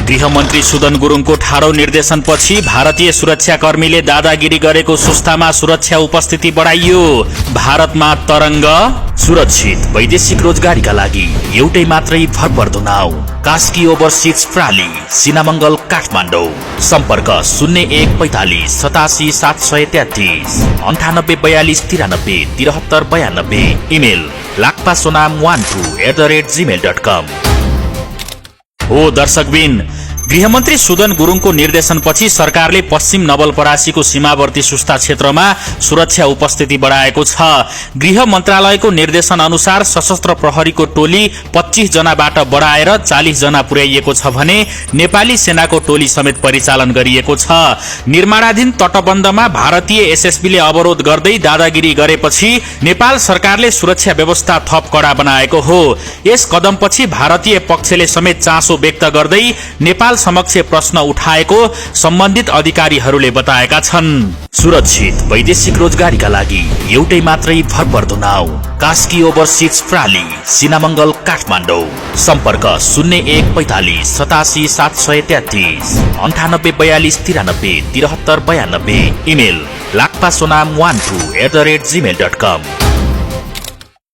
गृहमन्त्री सुदन गुरुङको ठाडो निर्देशनपछि भारतीय सुरक्षाकर्मीले दादागिरी गरेको सुस्तामा सुरक्षा उपस्थिति बढाइयो। भारतमा तरंग सुरक्षित वैदेशिक रोजगारीका लागि एउटै मात्रै भरपर्दो नाउ कास्की ओभरसिज प्राली सिनामंगल काठमाडौँ। सम्पर्क 0145 87 733 98 42 93 73 92। Email lakpasonam12@gmail.com। हो दर्शकबिन, गृहमन्त्री सुदन गुरुङको निर्देशनपछि सरकारले पश्चिम नवलपरासीको सीमावर्ती सुस्ता क्षेत्रमा सुरक्षा उपस्थिति बढाएको छ। गृह मन्त्रालयको निर्देशन अनुसार सशस्त्र प्रहरीको टोली 25 जनाबाट बढाएर 40 जना पुर्याइएको छ भने नेपाली सेनाको टोली समेत परिचालन गरिएको छ। निर्माणाधीन तटबन्धमा भारतीय एसएसबीले अवरोध गर्दै दादागिरी गरेपछि नेपाल सरकारले सुरक्षा व्यवस्था थप कडा बनाएको हो। यस कदमपछि भारतीय पक्षले समेत चासो व्यक्त गर्दै नेपाल समक्ष प्रश्न उठाएको सम्बन्धित अधिकारीहरूले बताएका छन्। सुरक्षित वैदेशिक रोजगारीका लागि एउटै मात्रै भरपर्दो नाउ कास्की ओभरसिज प्राली सिनामंगल काठमाडौँ। सम्पर्क 0145 87 733 98 42 93 73 92। Email lakpasonam12@gmail.com।